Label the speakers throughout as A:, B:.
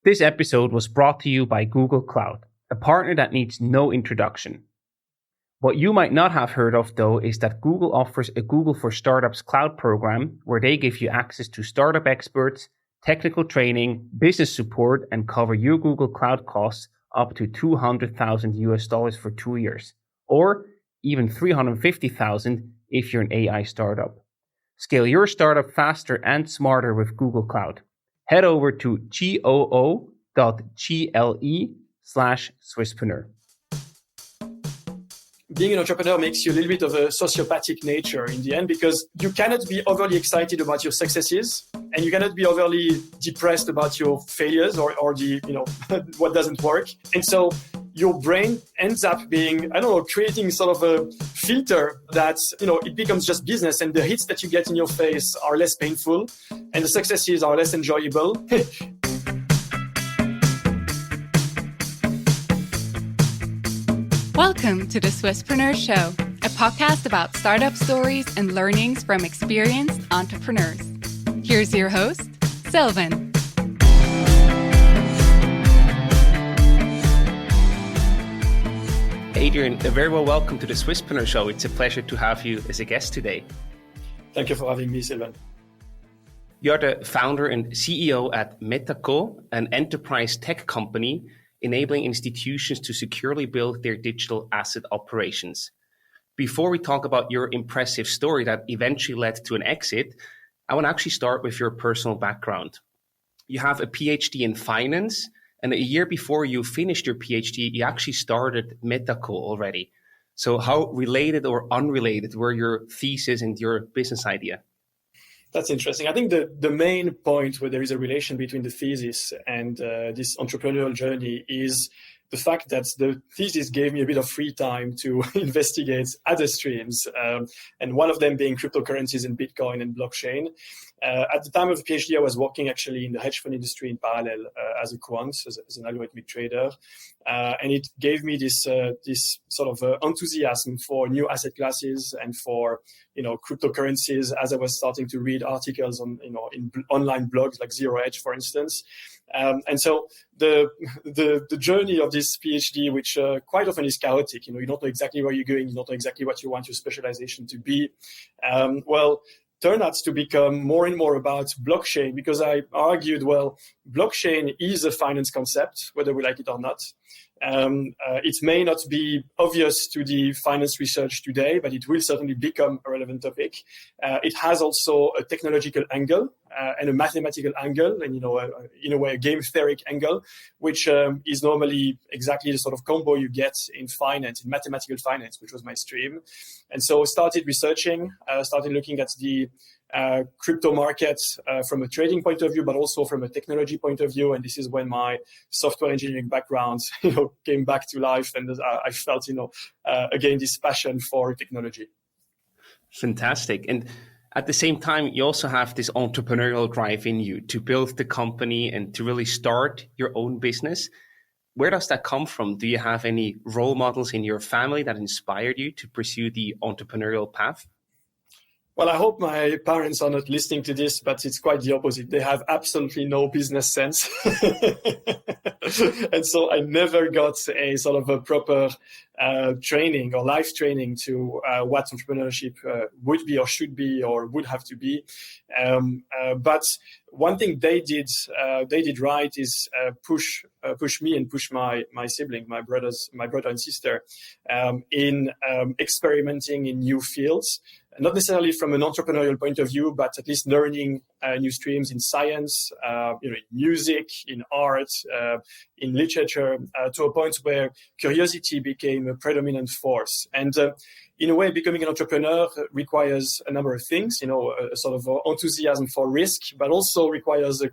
A: This episode was brought to you by Google Cloud, a partner that needs no introduction. What you might not have heard of, though, is that Google offers a Google for Startups cloud program where they give you access to startup experts, technical training, business support, and cover your Google Cloud costs up to $200,000 for 2 years, or even $350,000 if you're an AI startup. Scale your startup faster and smarter with Google Cloud. Head over to goo.gle/Swisspreneur.
B: Being an entrepreneur makes you a little bit of a sociopathic nature in the end, because you cannot be overly excited about your successes and you cannot be overly depressed about your failures or the, what doesn't work. And so your brain ends up being, creating sort of a filter that, it becomes just business, and the hits that you get in your face are less painful and the successes are less enjoyable.
C: Welcome to the Swisspreneur Show, a podcast about startup stories and learnings from experienced entrepreneurs. Here's your host, Sylvan.
A: Adrien, very well welcome to the Swisspreneur Show. It's a pleasure to have you as a guest today.
B: Thank you for having me, Sylvan.
A: You're the founder and CEO at Metaco, an enterprise tech company enabling institutions to securely build their digital asset operations. Before we talk about your impressive story that eventually led to an exit, I want to actually start with your personal background. You have a PhD in finance, and a year before you finished your PhD, you actually started Metaco already. So how related or unrelated were your thesis and your business idea?
B: That's interesting. I think the main point where there is a relation between the thesis and this entrepreneurial journey is the fact that the thesis gave me a bit of free time to investigate other streams, and one of them being cryptocurrencies and Bitcoin and blockchain. At the time of the PhD, I was working actually in the hedge fund industry in parallel as a quant, as an algorithmic trader. And it gave me this sort of enthusiasm for new asset classes and for, cryptocurrencies as I was starting to read articles on, in online blogs like Zero Hedge, for instance. And so the journey of this PhD, which quite often is chaotic, you don't know exactly where you're going, you don't know exactly what you want your specialization to be. Turned out to become more and more about blockchain, because I argued, blockchain is a finance concept, whether we like it or not. It may not be obvious to the finance research today, but it will certainly become a relevant topic. It has also a technological angle and a mathematical angle, and in a way a game theoric angle, which is normally exactly the sort of combo you get in finance, in mathematical finance, which was my stream. And so started researching, started looking at the crypto market from a trading point of view, but also from a technology point of view. And this is when my software engineering background, came back to life, and I felt, again, this passion for technology.
A: Fantastic. And at the same time, you also have this entrepreneurial drive in you to build the company and to really start your own business. Where does that come from? Do you have any role models in your family that inspired you to pursue the entrepreneurial path?
B: Well, I hope my parents are not listening to this, but it's quite the opposite. They have absolutely no business sense. And so I never got a sort of a proper training or life training to what entrepreneurship would be or should be or would have to be. But one thing they did right is push me and push my sibling, my brother and sister, in experimenting in new fields. Not necessarily from an entrepreneurial point of view, but at least learning new streams in science, in music, in art, in literature, to a point where curiosity became a predominant force. And in a way, becoming an entrepreneur requires a number of things, a sort of enthusiasm for risk, but also requires a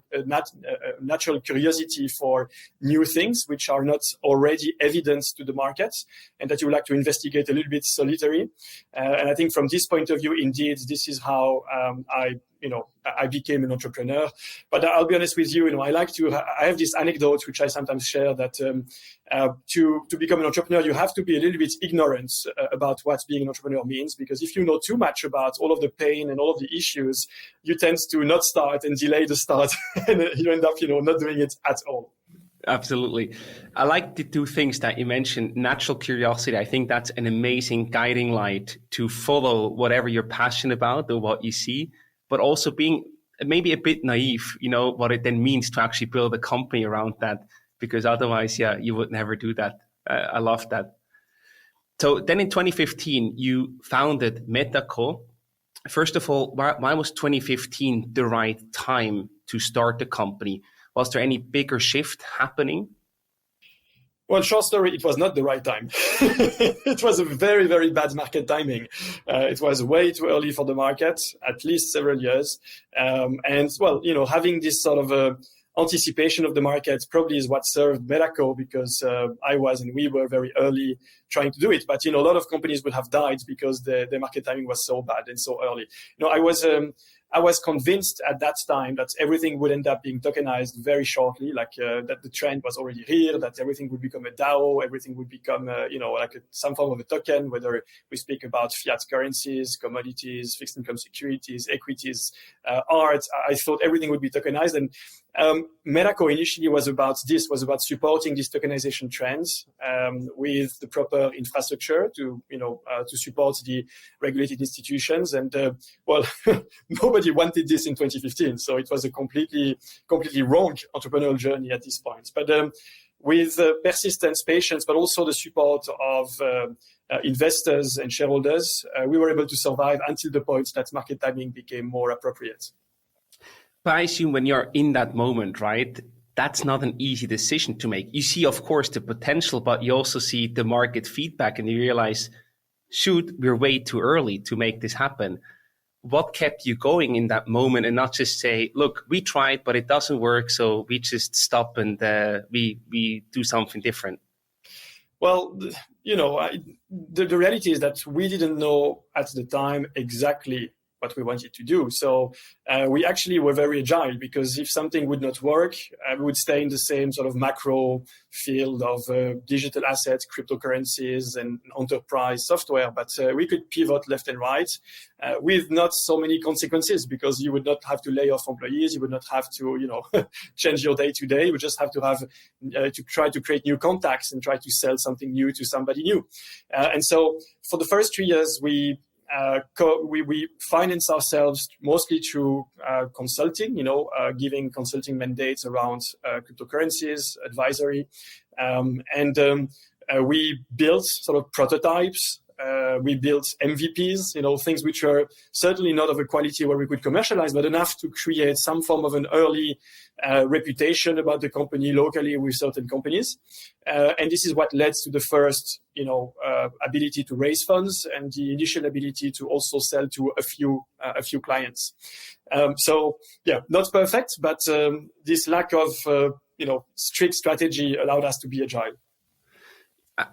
B: natural curiosity for new things, which are not already evident to the market, and that you would like to investigate a little bit solitary. And I think from this point of view, indeed, this is how I became an entrepreneur. But I'll be honest with you, I have this anecdote, which I sometimes share, that to become an entrepreneur, you have to be a little bit ignorant about what being an entrepreneur means, because if you know too much about all of the pain and all of the issues, you tend to not start and delay the start, and you end up, not doing it at all.
A: Absolutely. I like the two things that you mentioned. Natural curiosity. I think that's an amazing guiding light to follow whatever you're passionate about or what you see, but also being maybe a bit naive, what it then means to actually build a company around that, because otherwise, yeah, you would never do that. I love that. So then in 2015, you founded Metaco. First of all, why was 2015 the right time to start the company? Was there any bigger shift happening?
B: Well, short story, it was not the right time. It was a very, very bad market timing. It was way too early for the market, at least several years. And well, having this sort of anticipation of the market probably is what served Metaco, because we were very early trying to do it. But, a lot of companies would have died because the market timing was so bad and so early. I was convinced at that time that everything would end up being tokenized very shortly, that the trend was already here, that everything would become a DAO, everything would become, some form of a token, whether we speak about fiat currencies, commodities, fixed income securities, equities, art. I thought everything would be tokenized. And Metaco initially was about supporting these tokenization trends with the proper infrastructure to support the regulated institutions. And nobody wanted this in 2015, so it was a completely wrong entrepreneurial journey at this point. But with persistence, patience, but also the support of investors and shareholders, we were able to survive until the point that market timing became more appropriate.
A: But I assume when you're in that moment, right, that's not an easy decision to make. You see, of course, the potential, but you also see the market feedback and you realize, shoot, we're way too early to make this happen. What kept you going in that moment and not just say, look, we tried, but it doesn't work, so we just stop and we do something different?
B: Well, the reality is that we didn't know at the time exactly what we wanted to do. So we actually were very agile, because if something would not work, we would stay in the same sort of macro field of digital assets, cryptocurrencies, and enterprise software. But we could pivot left and right with not so many consequences, because you would not have to lay off employees. You would not have to, change your day to day. You would just have to have to try to create new contacts and try to sell something new to somebody new. And so for the first 3 years, we finance ourselves mostly through consulting, giving consulting mandates around cryptocurrencies, advisory. We built sort of prototypes. We built MVPs, things which are certainly not of a quality where we could commercialize, but enough to create some form of an early reputation about the company locally with certain companies. And this is what led to the first, ability to raise funds and the initial ability to also sell to a few clients. So yeah, not perfect, but this lack of, strict strategy allowed us to be agile.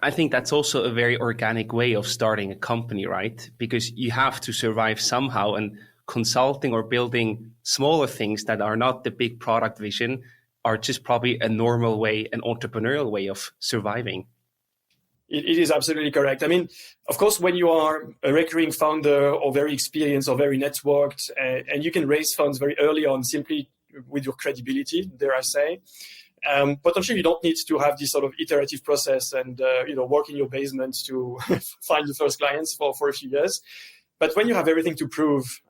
A: I think that's also a very organic way of starting a company, right? Because you have to survive somehow, and consulting or building smaller things that are not the big product vision are just probably a normal way, an entrepreneurial way of surviving.
B: It is absolutely correct. I mean, of course, when you are a recurring founder or very experienced or very networked, and you can raise funds very early on simply with your credibility, dare I say, potentially you don't need to have this sort of iterative process and work in your basement to find the first clients for a few years. But when you have everything to prove,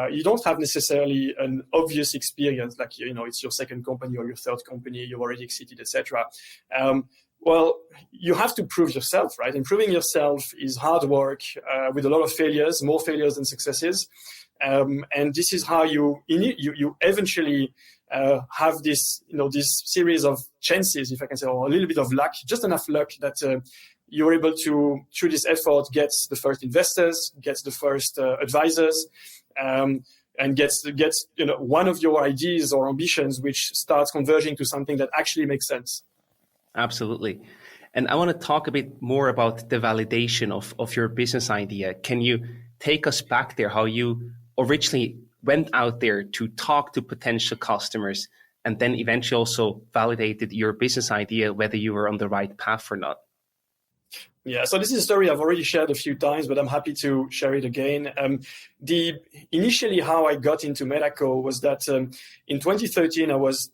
B: you don't have necessarily an obvious experience, like it's your second company or your third company, you've already exceeded, etc. Well, you have to prove yourself, right? And proving yourself is hard work with a lot of failures, more failures than successes. And this is how you eventually have this, this series of chances, if I can say, or a little bit of luck, just enough luck that you're able to, through this effort, get the first investors, get the first advisors, and gets one of your ideas or ambitions, which starts converging to something that actually makes sense.
A: Absolutely. And I want to talk a bit more about the validation of your business idea. Can you take us back there, how you originally went out there to talk to potential customers and then eventually also validated your business idea, whether you were on the right path or not?
B: Yeah, so this is a story I've already shared a few times, but I'm happy to share it again. Initially how I got into Metaco was that in 2013, I was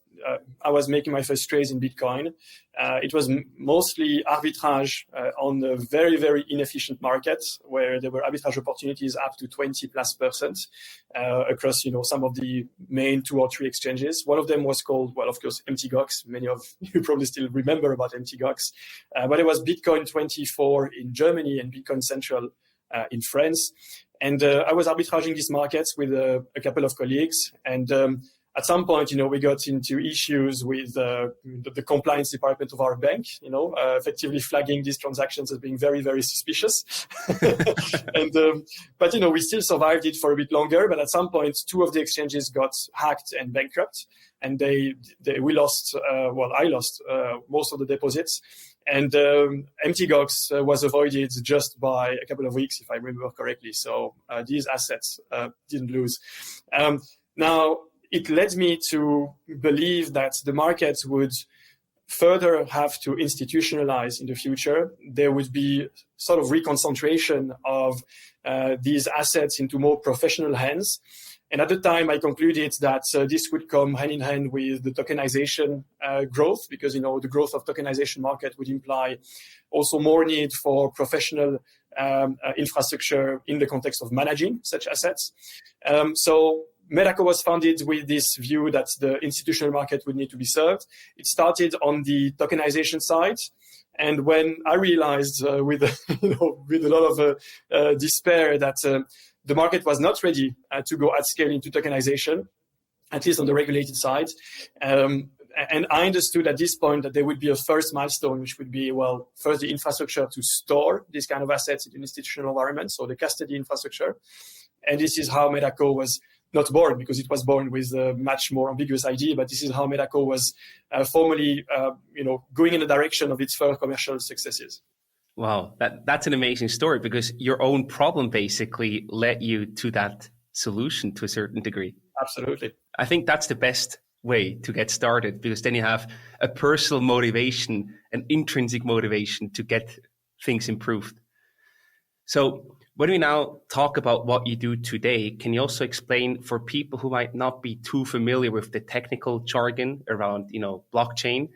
B: I was making my first trades in Bitcoin. It was mostly arbitrage on a very, very inefficient market where there were arbitrage opportunities up to 20+% across, some of the main 2 or 3 exchanges. One of them was called, well, of course, MTGOX. Many of you probably still remember about MTGOX. But it was Bitcoin 24 in Germany and Bitcoin Central in France. And I was arbitraging these markets with a couple of colleagues. And at some point, we got into issues with the compliance department of our bank, effectively flagging these transactions as being very, very suspicious. But we still survived it for a bit longer. But at some point, 2 of the exchanges got hacked and bankrupt. And we lost, I lost most of the deposits. And MTGOX was avoided just by a couple of weeks, if I remember correctly. So these assets didn't lose. Now, it led me to believe that the market would further have to institutionalize in the future. There would be sort of reconcentration of these assets into more professional hands. And at the time, I concluded that this would come hand in hand with the tokenization growth, because, the growth of tokenization market would imply also more need for professional infrastructure in the context of managing such assets. So Metaco was founded with this view that the institutional market would need to be served. It started on the tokenization side. And when I realized with a lot of despair that the market was not ready to go at scale into tokenization, at least on the regulated side. And I understood at this point that there would be a first milestone, which would be, first the infrastructure to store these kind of assets in an institutional environment, so the custody infrastructure. And this is how Metaco was not born, because it was born with a much more ambiguous idea, but this is how Metaco was formally, going in the direction of its first commercial successes.
A: Wow, that's an amazing story, because your own problem basically led you to that solution to a certain degree.
B: Absolutely.
A: I think that's the best way to get started, because then you have a personal motivation, an intrinsic motivation to get things improved. So when we now talk about what you do today, can you also explain for people who might not be too familiar with the technical jargon around, blockchain,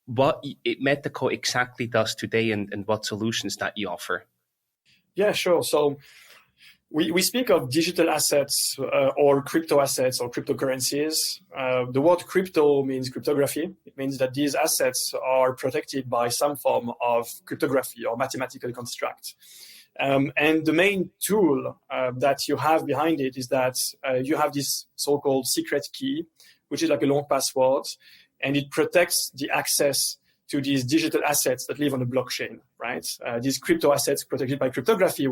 A: what Metaco exactly does today and what solutions that you offer?
B: Yeah, sure. So we speak of digital assets or crypto assets or cryptocurrencies. The word crypto means cryptography. It means that these assets are protected by some form of cryptography or mathematical construct. And the main tool that you have behind it is that you have this so-called secret key, which is like a long password, and it protects the access to these digital assets that live on the blockchain, right? These crypto assets protected by cryptography,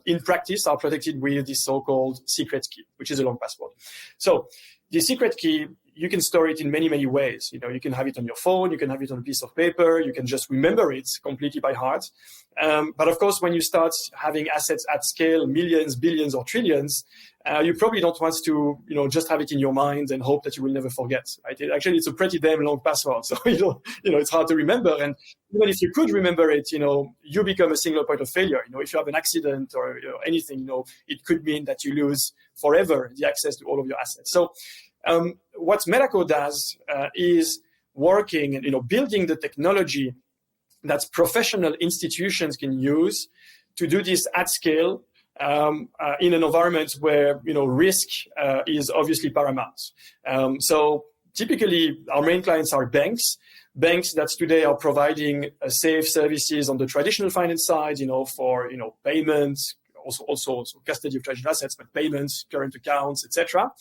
B: in practice are protected with this so-called secret key, which is a long password. So the secret key, you can store it in many, many ways. You can have it on your phone, you can have it on a piece of paper, you can just remember it completely by heart. But of course, when you start having assets at scale, millions, billions, or trillions, you probably don't want to, just have it in your mind and hope that you will never forget. Right? Actually, it's a pretty damn long password, so it's hard to remember. And even if you could remember it, you become a single point of failure. If you have an accident or anything, it could mean that you lose forever the access to all of your assets. So what Metaco does is working and building the technology that professional institutions can use to do this at scale. In an environment where risk is obviously paramount. So typically, our main clients are banks that today are providing safe services on the traditional finance side, for payments, also custody of traditional assets, but payments, current accounts, etc.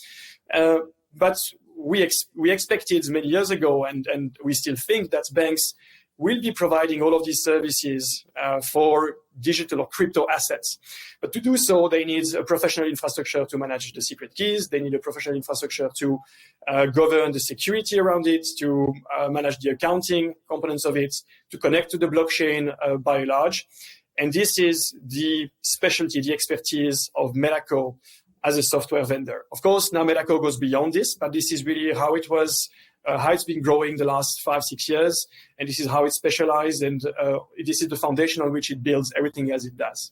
B: But we expected many years ago, and we still think that banks will be providing all of these services for digital or crypto assets. But to do so, they need a professional infrastructure to manage the secret keys. They need a professional infrastructure to govern the security around it, to manage the accounting components of it, to connect to the blockchain by and large. And this is the specialty, the expertise of Metaco as a software vendor. Of course, now Metaco goes beyond this, but this is really how it was, how it's been growing the last 5-6 years, and this is how it's specialized, and this is the foundation on which it builds everything as it does.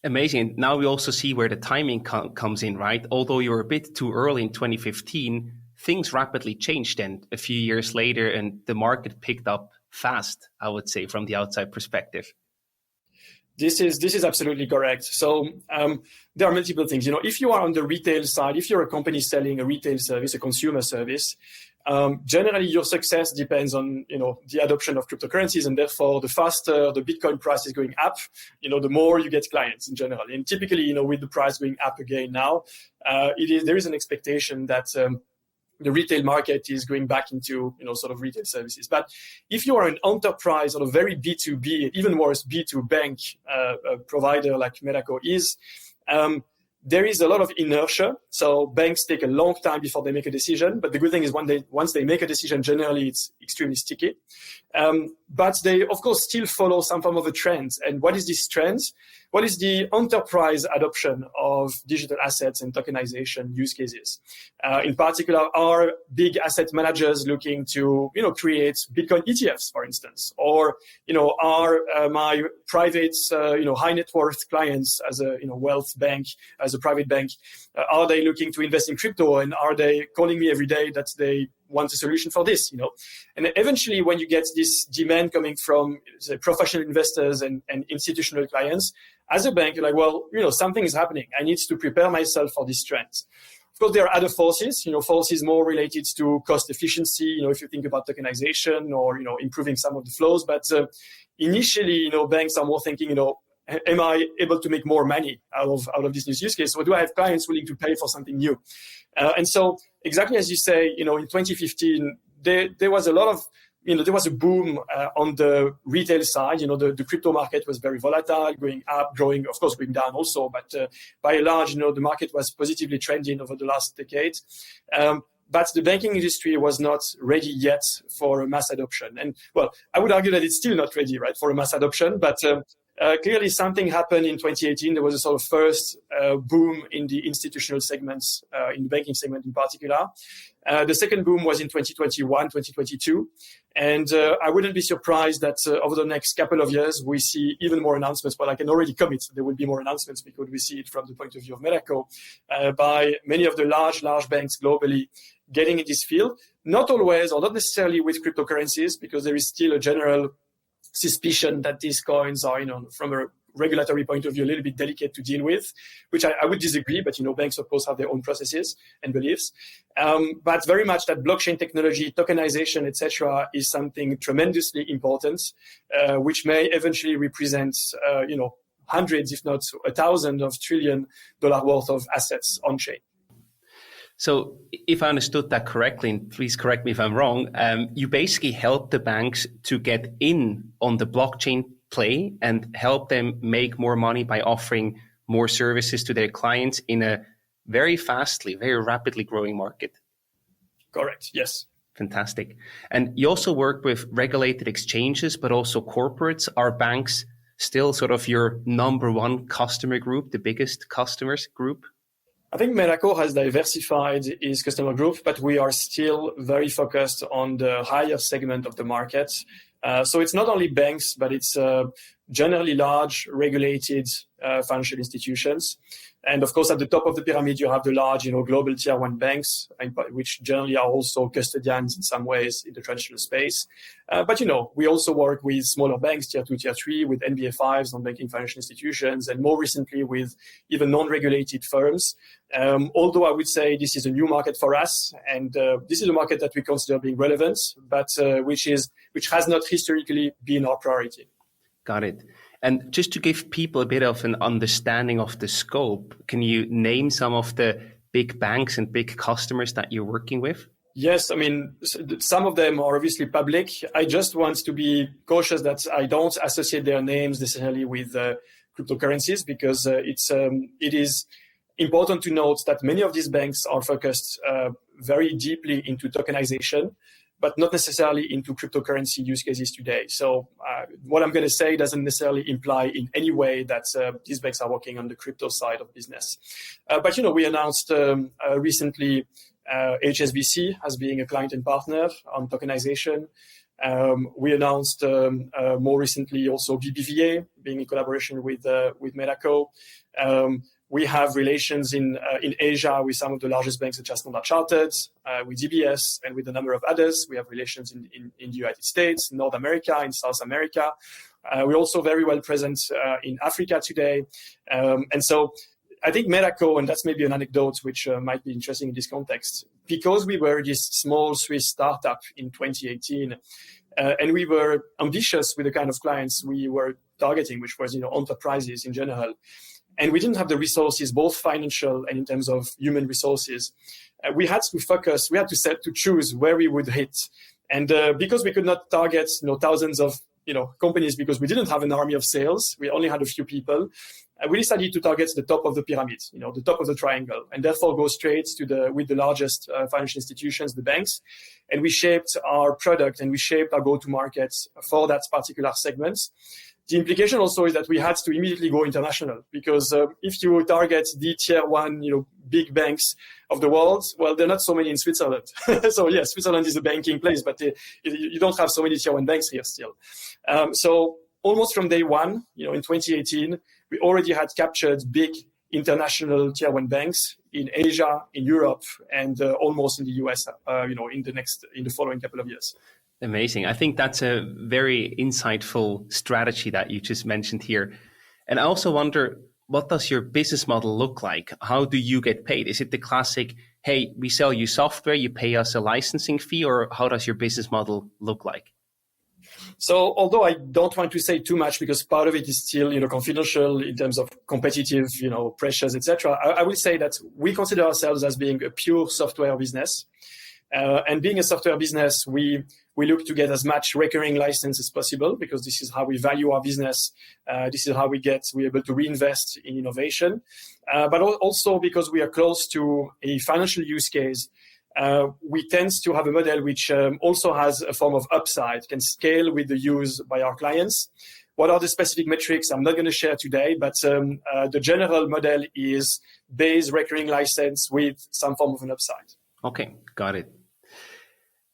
A: Amazing. Now we also see where the timing comes in, right? Although you were a bit too early in 2015, things rapidly changed then a few years later, and the market picked up fast, I would say, from the outside perspective.
B: This is absolutely correct. So there are multiple things. If you are on the retail side, if you're a company selling a retail service, a consumer service, generally your success depends on the adoption of cryptocurrencies, and therefore the faster the Bitcoin price is going up, the more you get clients in general. And typically, with the price going up again now, there is an expectation that the retail market is going back into, sort of retail services. But if you are an enterprise or a very B2B, even worse, B2 bank provider like Metaco is, there is a lot of inertia. So banks take a long time before they make a decision. But the good thing is once they make a decision, generally it's extremely sticky. But they, of course, still follow some form of a trend. And what is this trend? What is the enterprise adoption of digital assets and tokenization use cases? In particular, are big asset managers looking to, create Bitcoin ETFs, for instance? Or, are my private, high net worth clients as a, wealth bank, as a private bank, are they looking to invest in crypto? And are they calling me every day that they want a solution for this, And eventually when you get this demand coming from say, professional investors and institutional clients, as a bank, you're like, well, something is happening. I need to prepare myself for this trend. Of course, there are other forces, forces more related to cost efficiency, if you think about tokenization or, improving some of the flows. But initially, banks are more thinking, am I able to make more money out of this new use case? Or do I have clients willing to pay for something new? And so exactly as you say, in 2015, there was a lot of, there was a boom on the retail side. The crypto market was very volatile, going up, growing, of course, going down also. But by and large, the market was positively trending over the last decade. But the banking industry was not ready yet for a mass adoption. And well, I would argue that it's still not ready, right, for a mass adoption. But clearly something happened in 2018. There was a sort of first boom in the institutional segments, in the banking segment in particular. The second boom was in 2021, 2022. And I wouldn't be surprised that over the next couple of years, we see even more announcements. But I can already commit there will be more announcements because we see it from the point of view of Metaco by many of the large banks globally getting in this field. Not always or not necessarily with cryptocurrencies, because there is still a general suspicion that these coins are, from a regulatory point of view, a little bit delicate to deal with, which I would disagree. But, banks, of course, have their own processes and beliefs. But very much that blockchain technology, tokenization, etc., is something tremendously important, which may eventually represent, hundreds, if not 1,000 of $1 trillion worth of assets on chain.
A: So if I understood that correctly, and please correct me if I'm wrong, you basically help the banks to get in on the blockchain play and help them make more money by offering more services to their clients in a very rapidly growing market.
B: Correct. Yes.
A: Fantastic. And you also work with regulated exchanges, but also corporates. Are banks still sort of your number one customer group, the biggest customers group?
B: I think Metaco has diversified its customer group, but we are still very focused on the higher segment of the market. So it's not only banks, but it's generally large regulated financial institutions. And of course, at the top of the pyramid, you have the large, global tier one banks, which generally are also custodians in some ways in the traditional space. But, we also work with smaller banks, tier two, tier three, with NBFIs, non-banking financial institutions, and more recently with even non-regulated firms. Although I would say this is a new market for us, and this is a market that we consider being relevant, but which has not historically been our priority.
A: Got it. And just to give people a bit of an understanding of the scope, can you name some of the big banks and big customers that you're working with?
B: Yes, I mean, some of them are obviously public. I just want to be cautious that I don't associate their names necessarily with cryptocurrencies, because it is important to note that many of these banks are focused very deeply into tokenization, but not necessarily into cryptocurrency use cases today. So what I'm going to say doesn't necessarily imply in any way that these banks are working on the crypto side of business. But, we announced recently HSBC as being a client and partner on tokenization. We announced more recently also BBVA being in collaboration with Metaco. We have relations in Asia with some of the largest banks, such as Standard Chartered, with DBS, and with a number of others. We have relations in the United States, North America, in South America. We're also very well present in Africa today. And so I think Metaco, and that's maybe an anecdote which might be interesting in this context, because we were this small Swiss startup in 2018, and we were ambitious with the kind of clients we were targeting, which was, enterprises in general. And we didn't have the resources, both financial and in terms of human resources. We had to focus, we had to choose where we would hit. And because we could not target, thousands of, companies, because we didn't have an army of sales, we only had a few people. We decided to target the top of the pyramid, the top of the triangle, and therefore go straight with the largest financial institutions, the banks. And we shaped our product and we shaped our go-to-market for that particular segment. The implication also is that we had to immediately go international, because if you target the tier one, big banks of the world, well, there are not so many in Switzerland. So yes, Switzerland is a banking place, but you don't have so many tier one banks here still. So almost from day one, in 2018, we already had captured big international tier one banks in Asia, in Europe, and almost in the US, in the following couple of years.
A: Amazing. I think that's a very insightful strategy that you just mentioned here. And I also wonder, what does your business model look like? How do you get paid? Is it the classic, hey, we sell you software, you pay us a licensing fee, or how does your business model look like?
B: So although I don't want to say too much, because part of it is still, confidential in terms of competitive, pressures, etc., I will say that we consider ourselves as being a pure software business. And being a software business, we look to get as much recurring license as possible, because this is how we value our business. This is how we're able to reinvest in innovation. But also because we are close to a financial use case, we tend to have a model which also has a form of upside, can scale with the use by our clients. What are the specific metrics? I'm not going to share today, but the general model is base recurring license with some form of an upside.
A: Okay, got it.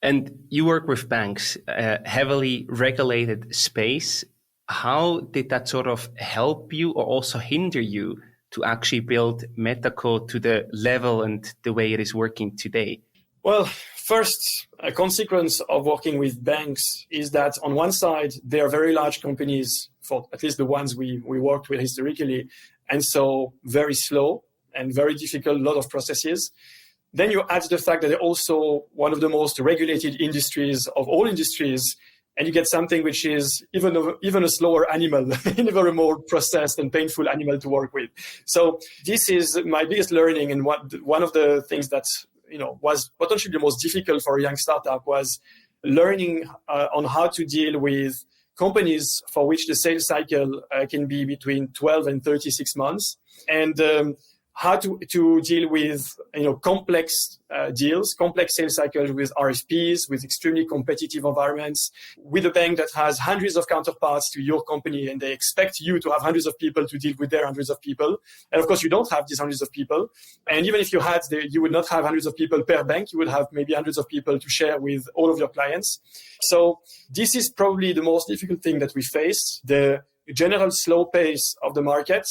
A: And you work with banks, heavily regulated space. How did that sort of help you or also hinder you to actually build Metaco to the level and the way it is working today?
B: Well, first, a consequence of working with banks is that on one side, they are very large companies, for at least the ones we worked with historically, and so very slow and very difficult, a lot of processes. Then you add the fact that they're also one of the most regulated industries of all industries, and you get something which is even a slower animal, even a more processed and painful animal to work with. So this is my biggest learning, and one of the things that was potentially the most difficult for a young startup was learning on how to deal with companies for which the sales cycle can be between 12 and 36 months, and how to deal with complex deals, complex sales cycles with RFPs, with extremely competitive environments, with a bank that has hundreds of counterparts to your company, and they expect you to have hundreds of people to deal with their hundreds of people. And of course, you don't have these hundreds of people. And even if you had, you would not have hundreds of people per bank. You would have maybe hundreds of people to share with all of your clients. So this is probably the most difficult thing that we face, the general slow pace of the market.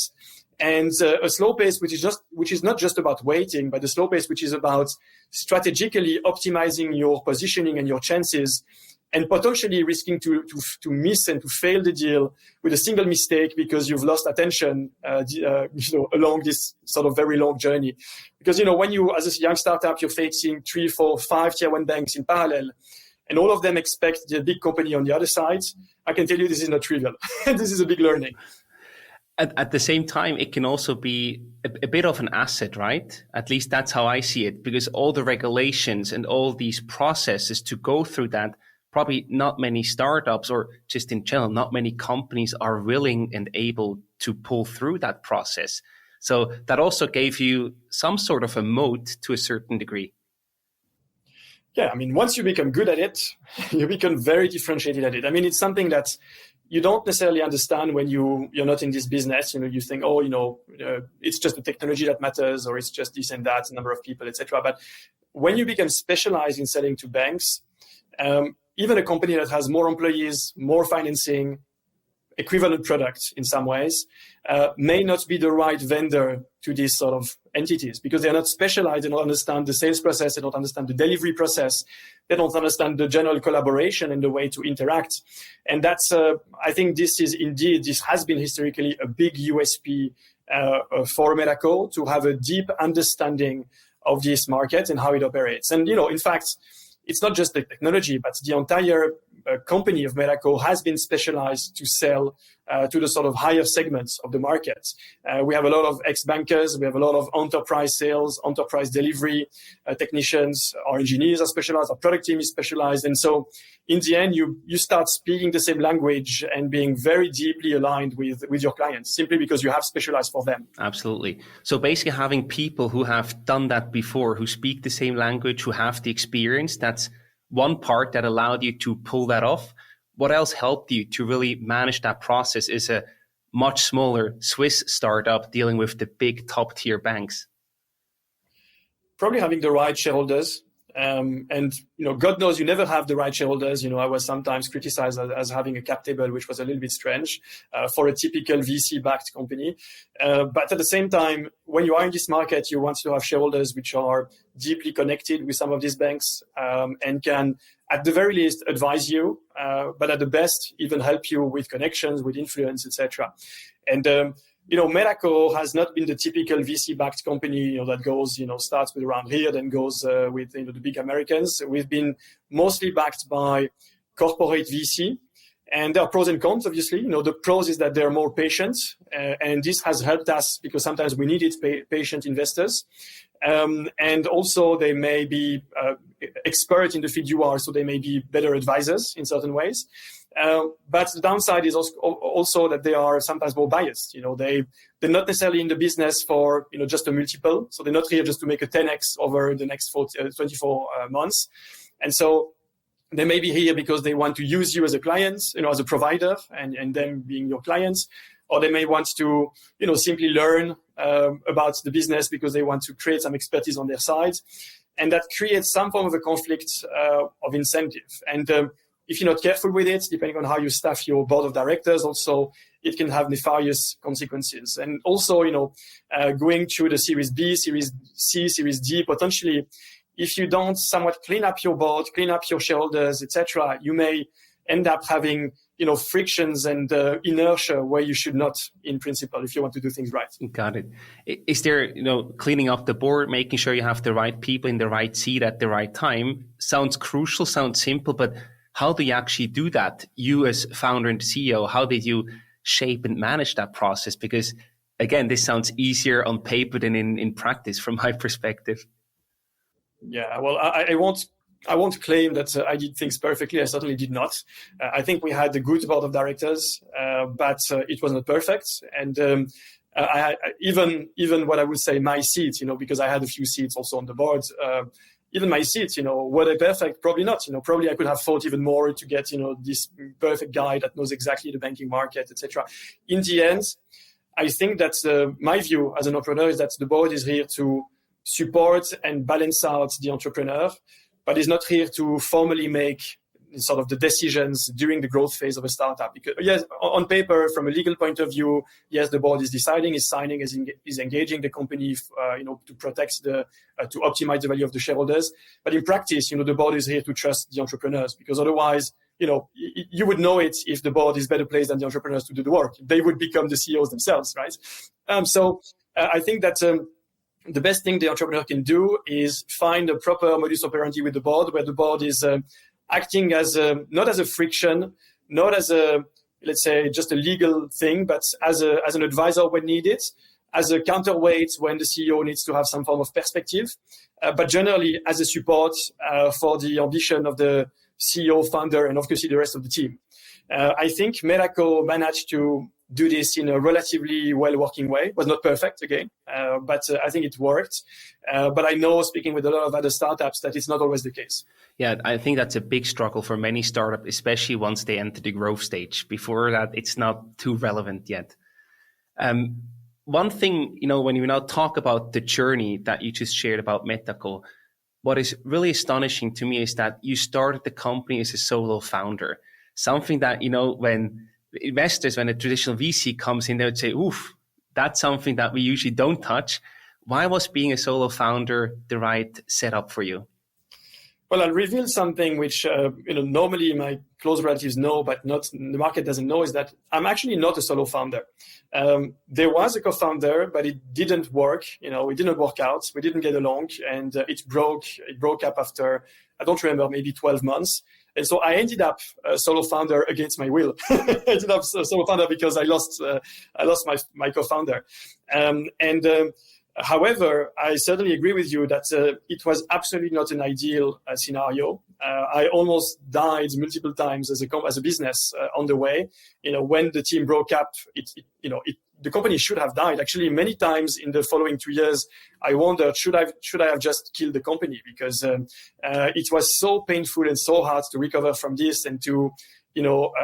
B: And a slow pace which is not just about waiting, but a slow pace which is about strategically optimizing your positioning and your chances, and potentially risking to miss and to fail the deal with a single mistake because you've lost attention along this sort of very long journey. Because when you, as a young startup, you're facing 3, 4, 5 tier 1 banks in parallel, and all of them expect the big company on the other side, I can tell you this is not trivial. This is a big learning.
A: At the same time, it can also be a bit of an asset, right? At least that's how I see it, because all the regulations and all these processes to go through that, probably not many startups or just in general, not many companies are willing and able to pull through that process. So that also gave you some sort of a moat to a certain degree.
B: Yeah, I mean, once you become good at it, you become very differentiated at it. I mean, it's something that you don't necessarily understand when you're not in this business. You think, it's just the technology that matters, or it's just this and that, number of people, etc. But when you become specialized in selling to banks, even a company that has more employees, more financing, equivalent product in some ways, may not be the right vendor to these sort of entities because they're not specialized, they don't understand the sales process, they don't understand the delivery process, they don't understand the general collaboration and the way to interact. And that's, I think this has been historically a big USP for Metaco, to have a deep understanding of this market and how it operates. And, in fact, it's not just the technology, but the entire company of Metaco has been specialized to sell to the sort of higher segments of the market. We have a lot of ex-bankers, we have a lot of enterprise sales, enterprise delivery technicians, our engineers are specialized, our product team is specialized. And so in the end, you start speaking the same language and being very deeply aligned with your clients, simply because you have specialized for them.
A: Absolutely. So basically having people who have done that before, who speak the same language, who have the experience, that's one part that allowed you to pull that off. What else helped you to really manage that process is a much smaller Swiss startup dealing with the big top tier banks?
B: Probably having the right shareholders. And, God knows you never have the right shareholders. I was sometimes criticized as having a cap table, which was a little bit strange for a typical VC-backed company. But at the same time, when you are in this market, you want to have shareholders which are deeply connected with some of these banks and can, at the very least, advise you, but at the best, even help you with connections, with influence, etc. And Metaco has not been the typical VC-backed company, that goes, starts with around here, then goes with the big Americans. We've been mostly backed by corporate VC, and there are pros and cons. Obviously, the pros is that they're more patient, and this has helped us because sometimes we needed patient investors, and also they may be expert in the field you are, so they may be better advisors in certain ways. But the downside is also that they are sometimes more biased. They're not necessarily in the business for, just a multiple. So they're not here just to make a 10x over the next 24 months. And so they may be here because they want to use you as a client, as a provider and them being your clients. Or they may want to, simply learn about the business because they want to create some expertise on their side. And that creates some form of a conflict of incentive. And if you're not careful with it, depending on how you staff your board of directors, also it can have nefarious consequences. And also, going through the Series B, Series C, Series D, potentially, if you don't somewhat clean up your board, clean up your shareholders, etc., you may end up having frictions and inertia where you should not, in principle, if you want to do things right.
A: Got it. Is there, cleaning up the board, making sure you have the right people in the right seat at the right time? Sounds crucial, sounds simple, but how do you actually do that? You as founder and CEO, how did you shape and manage that process? Because again, this sounds easier on paper than in practice from my perspective.
B: Yeah, well, I won't claim that I did things perfectly. I certainly did not. I think we had a good board of directors, but it was not perfect. And even what I would say, my seat, because I had a few seats also on the board, even my seats, were they perfect? Probably not. Probably I could have thought even more to get, this perfect guy that knows exactly the banking market, etc. In the end, I think that my view as an entrepreneur is that the board is here to support and balance out the entrepreneur, but is not here to formally make sort of the decisions during the growth phase of a startup. Because yes, on paper, from a legal point of view, yes, the board is deciding, is signing, is engaging the company, to protect to optimize the value of the shareholders. But in practice, the board is here to trust the entrepreneurs, because otherwise, you would know it if the board is better placed than the entrepreneurs to do the work. They would become the CEOs themselves, right? So I think that the best thing the entrepreneur can do is find a proper modus operandi with the board, where the board is acting as not as a friction, not as a, let's say, just a legal thing, but as an advisor when needed, as a counterweight when the CEO needs to have some form of perspective, but generally as a support for the ambition of the CEO, founder, and obviously the rest of the team. I think Metaco managed to do this in a relatively well-working way. It was not perfect, again, but I think it worked. But I know, speaking with a lot of other startups, that it's not always the case. Yeah,
A: I think that's a big struggle for many startups, especially once they enter the growth stage. Before that, it's not too relevant yet. One thing, when you now talk about the journey that you just shared about Metaco, what is really astonishing to me is that you started the company as a solo founder. Something that, when investors, when a traditional VC comes in, they would say, oof, that's something that we usually don't touch. Why was being a solo founder the right setup for you?
B: Well, I'll reveal something which normally my close relatives know, but not the market doesn't know, is that I'm actually not a solo founder. There was a co-founder, but it didn't work. It didn't work out. We didn't get along, and it broke up after, I don't remember, maybe 12 months. And so I ended up a solo founder against my will. I ended up a solo founder because I lost my co-founder. However, I certainly agree with you that it was absolutely not an ideal scenario. I almost died multiple times as a business on the way. When the team broke up, the company should have died. Actually, many times in the following 2 years, I wondered, should I have just killed the company? Because it was so painful and so hard to recover from this and to,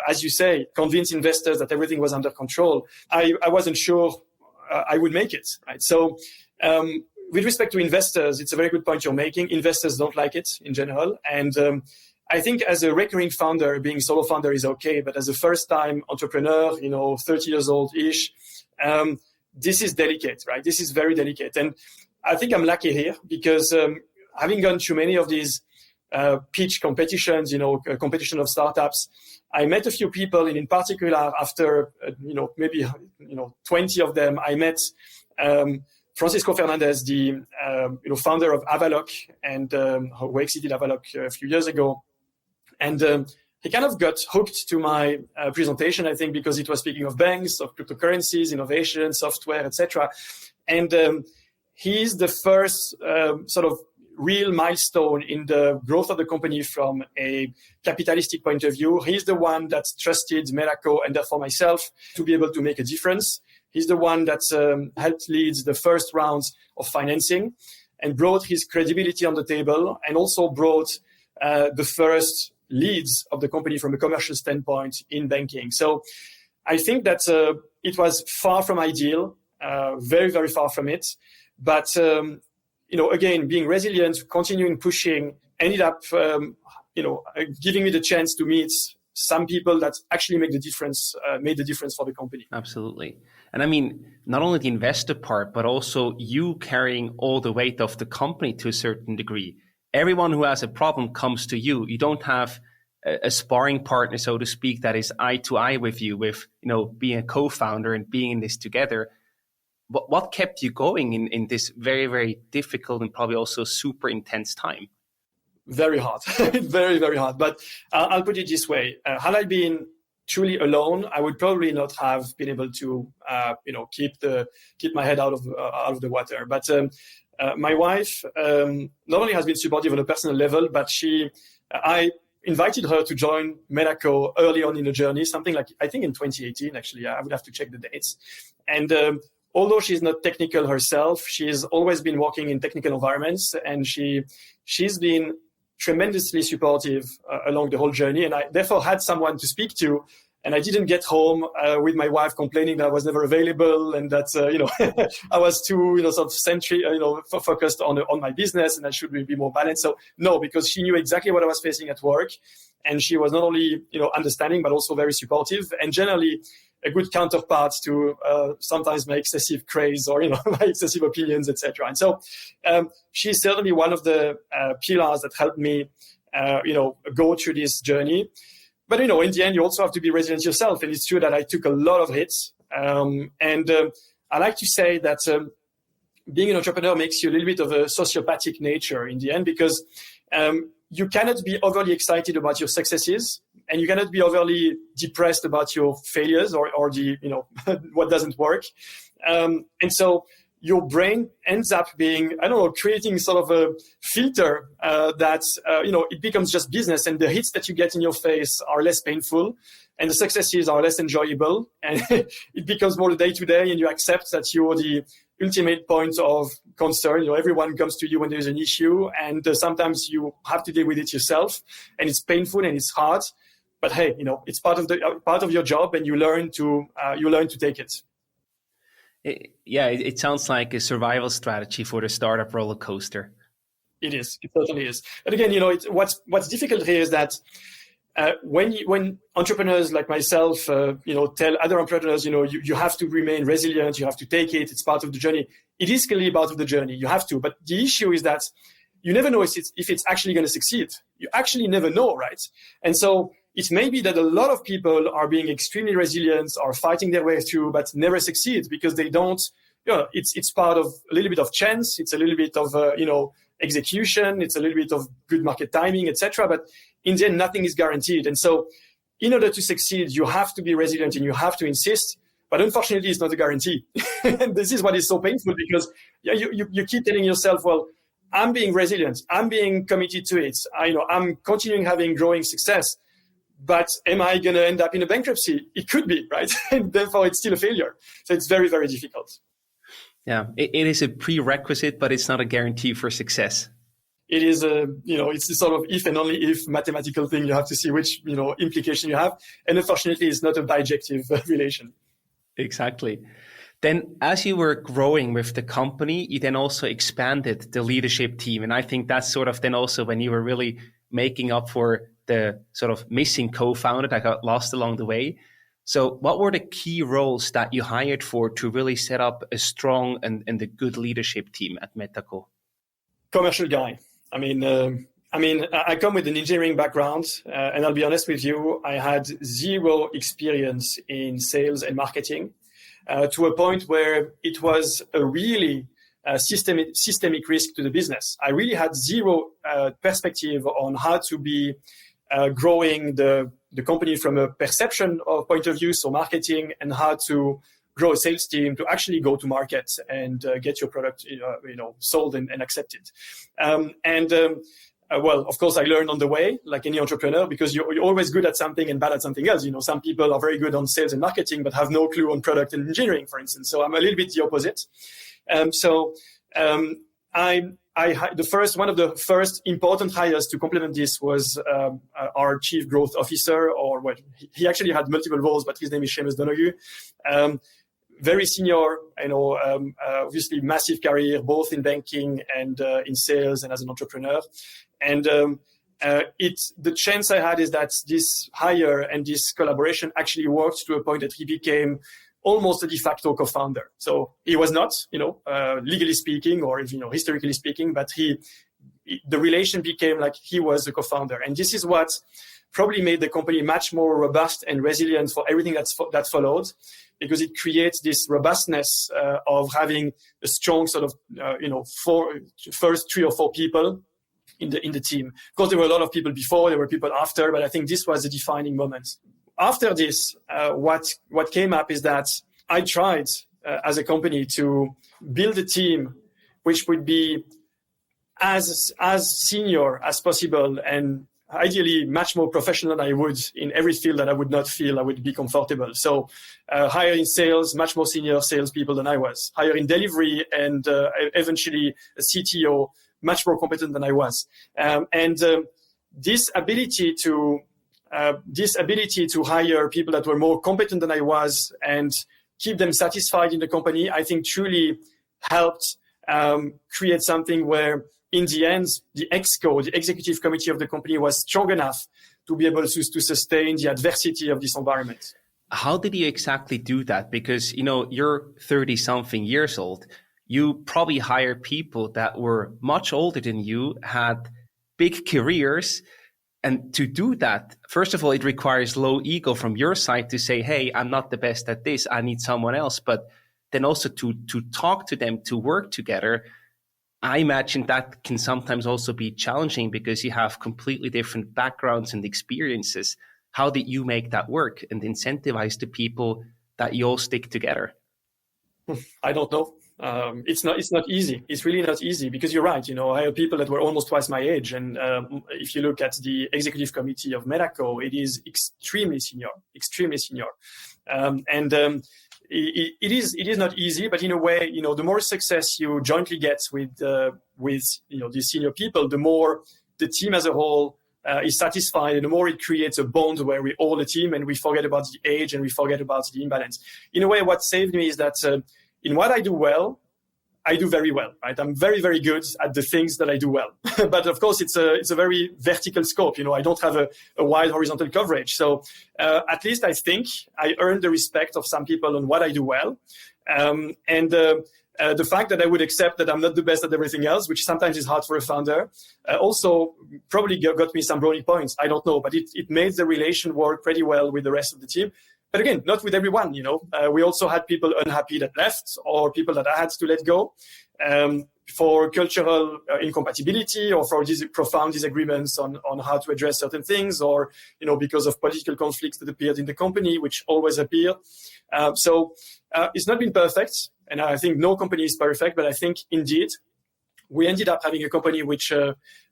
B: as you say, convince investors that everything was under control. I wasn't sure I would make it, right? So with respect to investors, it's a very good point you're making. Investors don't like it in general. And I think as a recurring founder, being solo founder is okay. But as a first-time entrepreneur, 30 years old-ish, this is delicate, right? This is very delicate. And I think I'm lucky here because having gone through many of these pitch competitions, competition of startups, I met a few people, and in particular, after, maybe 20 of them, I met Francisco Fernandez, the founder of Avaloq, and who exited Avaloq a few years ago. And he kind of got hooked to my presentation, I think, because it was speaking of banks, of cryptocurrencies, innovation, software, etc. And he's the first sort of real milestone in the growth of the company from a capitalistic point of view. He's the one that trusted Metaco and therefore myself to be able to make a difference. He's the one that helped lead the first rounds of financing and brought his credibility on the table, and also brought the first leads of the company from a commercial standpoint in banking. So I think that it was far from ideal, very, very far from it. But again, being resilient, continuing pushing, ended up, giving me the chance to meet some people that actually made the difference for the company.
A: Absolutely. And I mean, not only the investor part, but also you carrying all the weight of the company to a certain degree. Everyone who has a problem comes to you. You don't have a sparring partner, so to speak, that is eye to eye with you, with, being a co-founder and being in this together. What kept you going in this very, very difficult and probably also super intense time?
B: Very hard, very, very hard. But I'll put it this way. Had I been truly alone, I would probably not have been able to, keep my head out of the water. But my wife not only has been supportive on a personal level, but I invited her to join Metaco early on in the journey, something like, I think in 2018, actually. I would have to check the dates. And although she's not technical herself, she's always been working in technical environments, and she's been tremendously supportive along the whole journey. And I therefore had someone to speak to, and I didn't get home with my wife complaining that I was never available and that, I was too, sort of centric, focused on my business, and I should be more balanced. So no, because she knew exactly what I was facing at work. And she was not only, understanding, but also very supportive, and generally a good counterpart to sometimes my excessive craze or, my excessive opinions, etc. And so she's certainly one of the pillars that helped me, go through this journey. But, in the end, you also have to be resilient yourself. And it's true that I took a lot of hits. I like to say that being an entrepreneur makes you a little bit of a sociopathic nature in the end, because you cannot be overly excited about your successes, and you cannot be overly depressed about your failures or the, what doesn't work. And so your brain ends up being, creating sort of a filter that, it becomes just business, and the hits that you get in your face are less painful and the successes are less enjoyable. And it becomes more the day-to-day, and you accept that you're the ultimate point of concern. Everyone comes to you when there's an issue, and sometimes you have to deal with it yourself, and it's painful and it's hard. But hey, it's part of your job, and you learn to take it.
A: It sounds like a survival strategy for the startup roller coaster.
B: It is. It certainly is. But again, what's difficult here is that When entrepreneurs like myself, tell other entrepreneurs, you have to remain resilient, you have to take it, it's part of the journey. It is clearly part of the journey, you have to. But the issue is that you never know if it's actually going to succeed. You actually never know, right? And so it may be that a lot of people are being extremely resilient, are fighting their way through, but never succeed because they don't, it's part of a little bit of chance, it's a little bit of, execution, it's a little bit of good market timing, etc. But in the end, nothing is guaranteed. And so in order to succeed, you have to be resilient and you have to insist. But unfortunately, it's not a guarantee. And this is what is so painful because you keep telling yourself, well, I'm being resilient. I'm being committed to it. I'm continuing having growing success. But am I going to end up in a bankruptcy? It could be, right? And therefore, it's still a failure. So it's very, very difficult.
A: Yeah, it is a prerequisite, but it's not a guarantee for success.
B: It is it's a sort of if and only if mathematical thing. You have to see which, implication you have. And unfortunately, it's not a bijective relation.
A: Exactly. Then as you were growing with the company, you then also expanded the leadership team. And I think that's sort of then also when you were really making up for the sort of missing co-founder that got lost along the way. So what were the key roles that you hired for to really set up a strong and a good leadership team at Metaco?
B: Commercial guy. I come with an engineering background, and I'll be honest with you, I had zero experience in sales and marketing to a point where it was a really systemic risk to the business. I really had zero perspective on how to be growing the company from a perception of point of view, so marketing, and how to grow a sales team to actually go to market and get your product sold and accepted. Well, of course, I learned on the way, like any entrepreneur, because you're always good at something and bad at something else. Some people are very good on sales and marketing, but have no clue on product and engineering, for instance. So I'm a little bit the opposite. One of the first important hires to complement this was our chief growth officer, or what he actually had multiple roles, but his name is Seamus Donoghue. Very senior, obviously massive career, both in banking and in sales and as an entrepreneur. And the chance I had is that this hire and this collaboration actually worked to a point that he became almost a de facto co-founder. So he was not, legally speaking or, historically speaking, but the relation became like he was a co-founder. And this is what probably made the company much more robust and resilient for everything that followed, because it creates this robustness of having a strong sort of, first 3 or 4 people in the team. Of course, there were a lot of people before, there were people after, but I think this was the defining moment. After this, what came up is that I tried as a company to build a team which would be as senior as possible and ideally much more professional than I would in every field that I would not feel I would be comfortable. So hire in sales, much more senior salespeople than I was. Hire in delivery and eventually a CTO, much more competent than I was. This ability to hire people that were more competent than I was and keep them satisfied in the company, I think truly helped create something where, in the end, the ExCo, the executive committee of the company, was strong enough to be able to sustain the adversity of this environment.
A: How did you exactly do that? Because, you're 30-something years old. You probably hired people that were much older than you, had big careers. And to do that, first of all, it requires low ego from your side to say, hey, I'm not the best at this, I need someone else. But then also to talk to them, to work together, I imagine that can sometimes also be challenging because you have completely different backgrounds and experiences. How did you make that work and incentivize the people that you all stick together?
B: I don't know. It's not easy. It's really not easy because you're right. I have people that were almost twice my age. And if you look at the executive committee of Metaco, it is extremely senior. It is not easy, but in a way, the more success you jointly get with these senior people, the more the team as a whole is satisfied, and the more it creates a bond where we all a team and we forget about the age and we forget about the imbalance. In a way, what saved me is that in what I do well, I do very well, right? I'm very, very good at the things that I do well. But of course, it's a very vertical scope. I don't have a wide horizontal coverage. So at least I think I earn the respect of some people on what I do well. The fact that I would accept that I'm not the best at everything else, which sometimes is hard for a founder, also probably got me some brownie points. I don't know, but it made the relation work pretty well with the rest of the team. But again, not with everyone, we also had people unhappy that left or people that I had to let go for cultural incompatibility or for these profound disagreements on how to address certain things or, because of political conflicts that appeared in the company, which always appear. So it's not been perfect. And I think no company is perfect, but I think indeed we ended up having a company which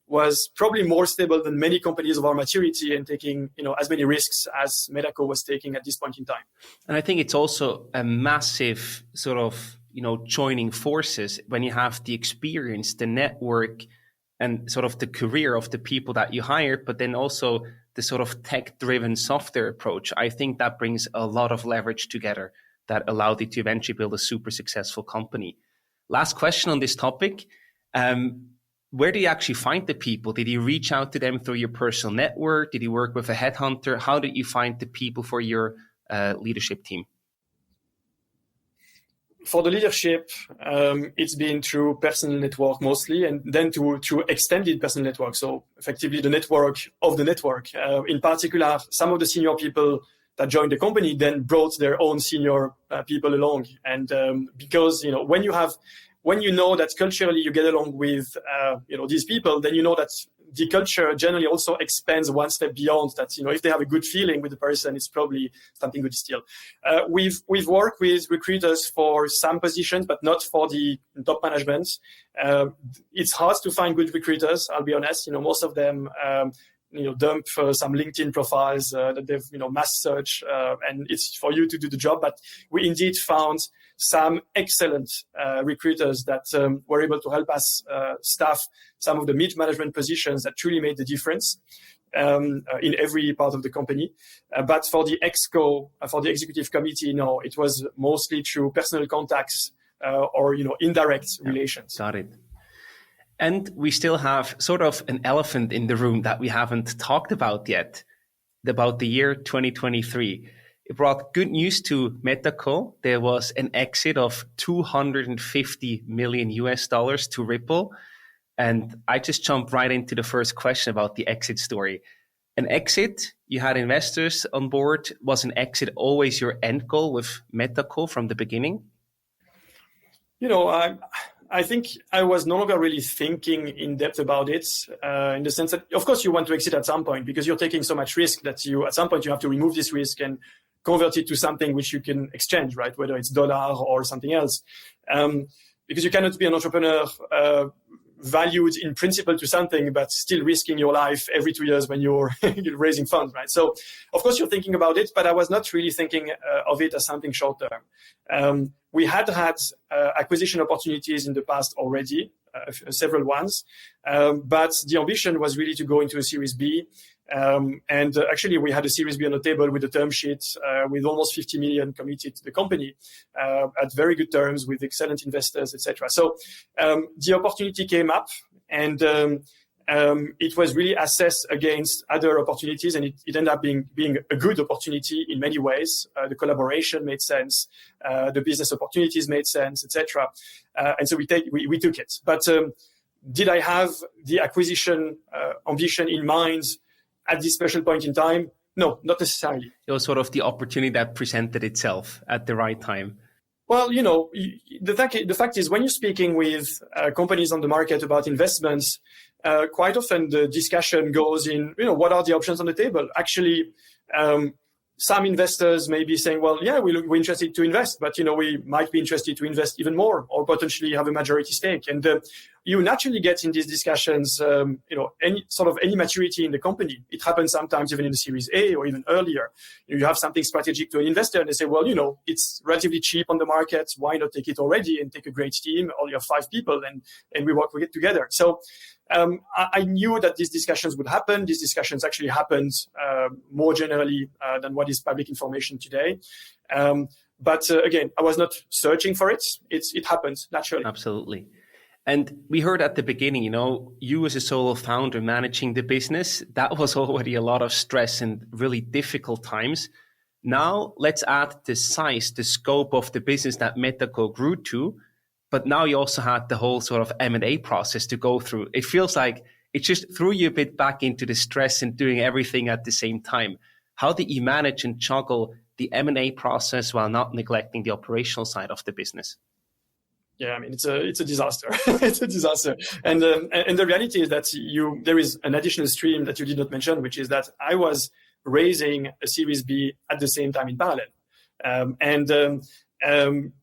B: was probably more stable than many companies of our maturity and taking, as many risks as Metaco was taking at this point in time.
A: And I think it's also a massive sort of, joining forces when you have the experience, the network, and sort of the career of the people that you hire, but then also the sort of tech-driven software approach. I think that brings a lot of leverage together that allowed you to eventually build a super successful company. Last question on this topic. Where do you actually find the people? Did you reach out to them through your personal network? Did you work with a headhunter? How did you find the people for your leadership team?
B: For the leadership, it's been through personal network mostly, and then through extended personal network. So effectively the network of the network. In particular, some of the senior people that joined the company then brought their own senior people along. And because, when you know that culturally you get along with, these people, then you know that the culture generally also expands one step beyond that. If they have a good feeling with the person, it's probably something good still. We've worked with recruiters for some positions, but not for the top management. It's hard to find good recruiters, I'll be honest. Most of them, dump some LinkedIn profiles that they've, mass search, and it's for you to do the job. But we indeed found some excellent recruiters that were able to help us staff some of the mid-management positions that truly made the difference in every part of the company. But for the ExCo, for the executive committee, no, it was mostly through personal contacts or, indirect relations.
A: Got it. And we still have sort of an elephant in the room that we haven't talked about yet, about the year 2023. It brought good news to Metaco. There was an exit of $250 million to Ripple. And I just jumped right into the first question about the exit story. An exit, you had investors on board. Was an exit always your end goal with Metaco from the beginning?
B: I think I was no longer really thinking in depth about it, in the sense that, of course, you want to exit at some point because you're taking so much risk that at some point you have to remove this risk and convert it to something which you can exchange, right? Whether it's dollar or something else. Because you cannot be an entrepreneur valued in principle to something, but still risking your life every 2 years when you're raising funds, right? So, of course, you're thinking about it, but I was not really thinking of it as something short term. We had acquisition opportunities in the past already, several ones, but the ambition was really to go into a Series B. And actually, we had a Series B on the table with a term sheet with almost 50 million committed to the company at very good terms with excellent investors, etc. So the opportunity came up, and it was really assessed against other opportunities, and it ended up being a good opportunity in many ways. The collaboration made sense, the business opportunities made sense, etc. And so we took it. But did I have the acquisition ambition in mind at this special point in time? No, not necessarily.
A: It was sort of the opportunity that presented itself at the right time.
B: Well, the fact is, when you're speaking with companies on the market about investments, quite often the discussion goes in, what are the options on the table? Actually, some investors may be saying, well, yeah, we're interested to invest, but, we might be interested to invest even more or potentially have a majority stake. And, you naturally get in these discussions, any maturity in the company. It happens sometimes even in the Series A or even earlier. You have something strategic to an investor and they say, well, it's relatively cheap on the market. Why not take it already and take a great team? Only have 5 people and we work with it together. So I knew that these discussions would happen. These discussions actually happened more generally than what is public information today. But again, I was not searching for it. It happened naturally.
A: Absolutely. And we heard at the beginning, you as a solo founder managing the business, that was already a lot of stress and really difficult times. Now let's add the size, the scope of the business that Metaco grew to. But now you also had the whole sort of M&A process to go through. It feels like it just threw you a bit back into the stress and doing everything at the same time. How did you manage and juggle the M&A process while not neglecting the operational side of the business?
B: Yeah, I mean, it's a disaster. It's a disaster. And the reality is that there is an additional stream that you did not mention, which is that I was raising a Series B at the same time in parallel.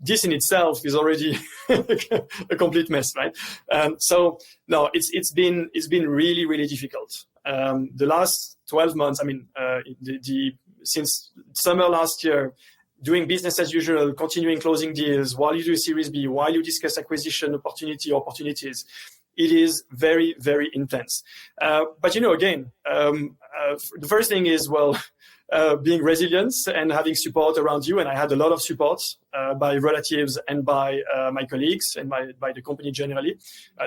B: This in itself is already a complete mess, right? So no, it's been really, really difficult. The last 12 months, I mean, since summer last year, doing business as usual, continuing closing deals while you do a Series B, while you discuss acquisition opportunities, it is very, very intense. But again, the first thing is, being resilient and having support around you. And I had a lot of support by relatives and by my colleagues and by the company generally,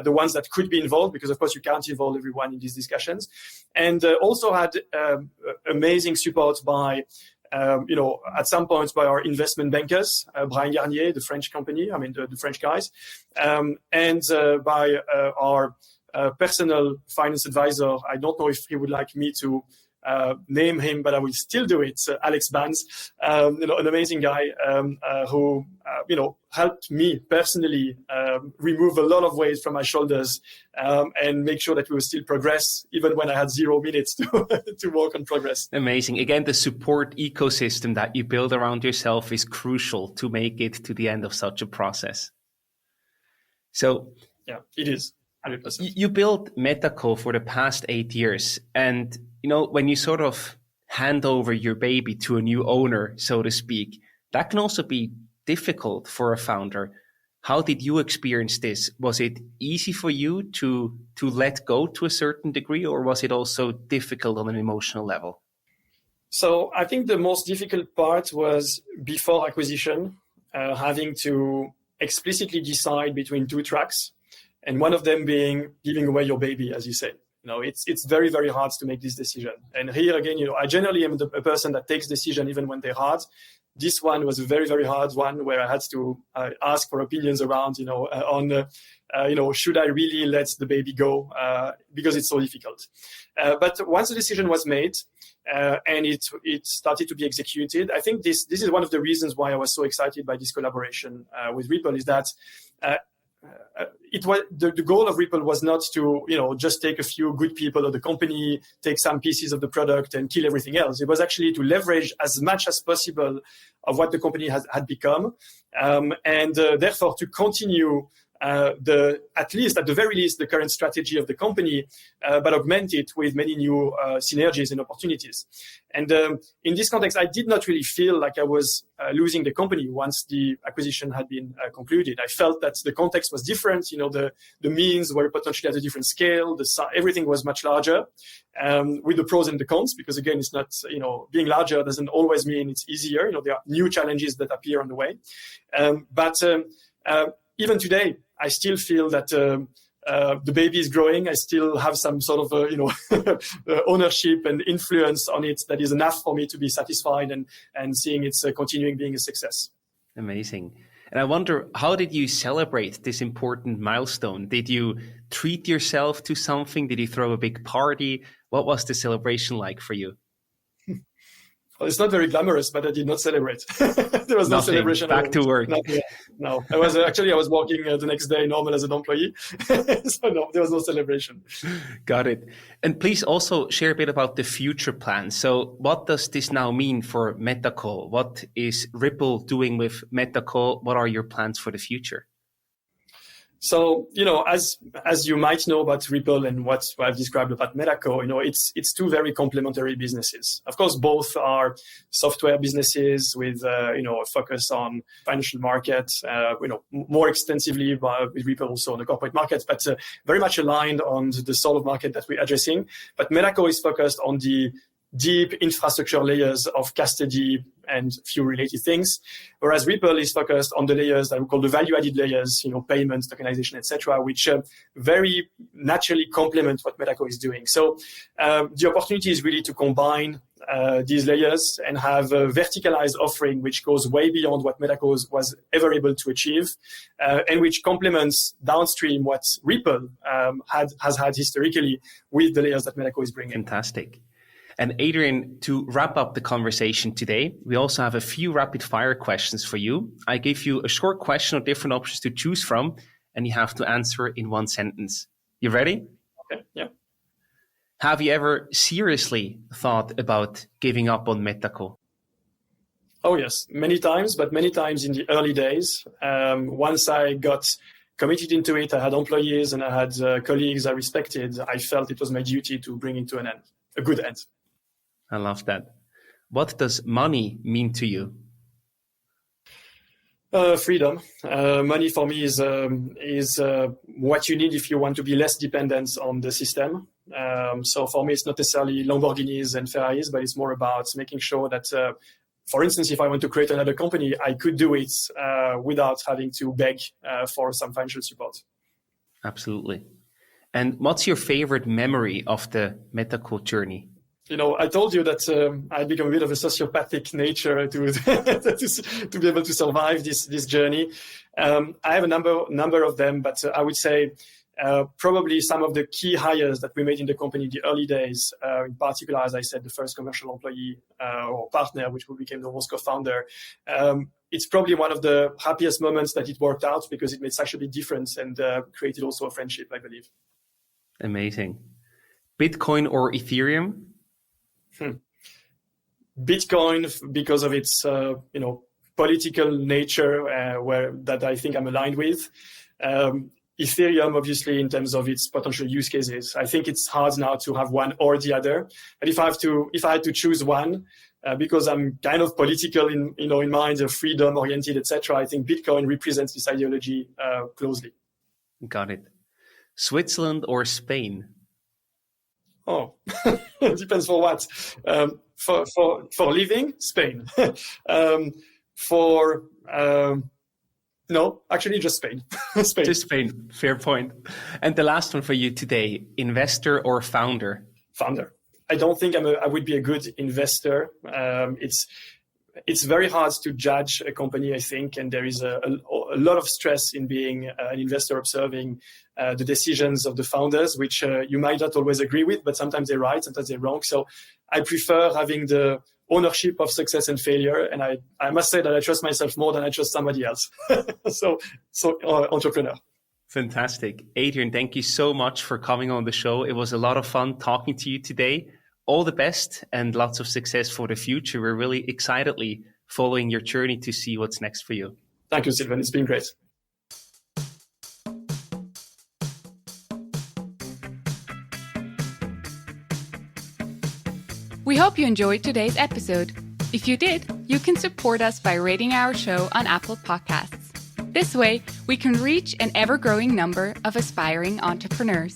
B: the ones that could be involved, because of course you can't involve everyone in these discussions. And also had amazing support by at some points by our investment bankers, Bryan Garnier, the French company, the French guys, and by our personal finance advisor. I don't know if he would like me to name him, but I will still do it. Alex Banz, an amazing guy who helped me personally remove a lot of weight from my shoulders and make sure that we will still progress even when I had 0 minutes to work on progress.
A: Amazing. Again, the support ecosystem that you build around yourself is crucial to make it to the end of such a process. So
B: yeah, it is 100%.
A: You built Metaco for the past 8 years, and when you sort of hand over your baby to a new owner, so to speak, that can also be difficult for a founder. How did you experience this? Was it easy for you to let go to a certain degree, or was it also difficult on an emotional level?
B: So I think the most difficult part was before acquisition, having to explicitly decide between 2 tracks, and one of them being giving away your baby, as you say. It's very, very hard to make this decision. And here again, I generally am a person that takes decisions even when they're hard. This one was a very, very hard one where I had to ask for opinions around, should I really let the baby go because it's so difficult. But once the decision was made and it started to be executed, I think this is one of the reasons why I was so excited by this collaboration with Ripple, is that it was the goal of Ripple was not to just take a few good people of the company, take some pieces of the product and kill everything else. It was actually to leverage as much as possible of what the company had become, and therefore to continue at the very least the current strategy of the company, but augment it with many new synergies and opportunities. And in this context, I did not really feel like I was losing the company once the acquisition had been concluded. I felt that the context was different. The means were potentially at a different scale. Everything was much larger, with the pros and the cons, because again, it's not, being larger doesn't always mean it's easier. There are new challenges that appear on the way. But even today, I still feel that the baby is growing. I still have some sort of, ownership and influence on it that is enough for me to be satisfied and seeing it's continuing being a success.
A: Amazing. And I wonder, how did you celebrate this important milestone? Did you treat yourself to something? Did you throw a big party? What was the celebration like for you?
B: Well, it's not very glamorous, but I did not celebrate. There was no celebration.
A: Back to work.
B: No, I was working the next day normal as an employee. So no, there was no celebration.
A: Got it. And please also share a bit about the future plans. So what does this now mean for Metaco? What is Ripple doing with Metaco? What are your plans for the future?
B: So, as you might know about Ripple and what I've described about Metaco, it's two very complementary businesses. Of course, both are software businesses with, a focus on financial markets, more extensively with Ripple also on the corporate markets, but very much aligned on the sort of market that we're addressing. But Metaco is focused on the deep infrastructure layers of custody and few related things, whereas Ripple is focused on the layers that we call the value-added layers, payments, tokenization, etc., which very naturally complement what Metaco is doing. So the opportunity is really to combine these layers and have a verticalized offering which goes way beyond what Metaco was ever able to achieve, and which complements downstream what Ripple has had historically with the layers that Metaco is bringing.
A: Fantastic. And Adrien, to wrap up the conversation today, we also have a few rapid fire questions for you. I give you a short question of different options to choose from, and you have to answer in one sentence. You ready?
B: Okay, yeah.
A: Have you ever seriously thought about giving up on Metaco?
B: Oh, yes, many times, but many times in the early days. Once I got committed into it, I had employees and I had colleagues I respected. I felt it was my duty to bring it to an end, a good end.
A: I love that. What does money mean to you?
B: Freedom. Money for me is what you need if you want to be less dependent on the system. So for me, it's not necessarily Lamborghinis and Ferraris, but it's more about making sure that, for instance, if I want to create another company, I could do it without having to beg for some financial support.
A: Absolutely. And what's your favorite memory of the Metaco journey?
B: I told you that I become a bit of a sociopathic nature to be able to survive this journey. I have a number of them, but I would say probably some of the key hires that we made in the company in the early days, in particular, as I said, the first commercial employee or partner, which became the most co-founder. It's probably one of the happiest moments that it worked out because it made such a big difference and created also a friendship, I believe.
A: Amazing. Bitcoin or Ethereum?
B: Bitcoin, because of its political nature, that I think I'm aligned with. Ethereum, obviously, in terms of its potential use cases. I think it's hard now to have one or the other. But if I had to choose one, because I'm kind of political in mind, freedom oriented, etc., I think Bitcoin represents this ideology closely.
A: Got it. Switzerland or Spain?
B: Oh, it depends for what. For living, Spain. No, actually just Spain. Spain.
A: Just Spain. Fair point. And the last one for you today, investor or founder?
B: Founder. I don't think I would be a good investor. It's very hard to judge a company, I think, and there is a lot of stress in being an investor observing the decisions of the founders, which you might not always agree with, but sometimes they're right, sometimes they're wrong. So I prefer having the ownership of success and failure, and I must say that I trust myself more than I trust somebody else. so entrepreneur.
A: Fantastic. Adrien, thank you so much for coming on the show. It was a lot of fun talking to you today. All the best and lots of success for the future. We're really excitedly following your journey to see what's next for you.
B: Thank you, Sylvain. It's been great.
C: We hope you enjoyed today's episode. If you did, you can support us by rating our show on Apple Podcasts. This way, we can reach an ever-growing number of aspiring entrepreneurs.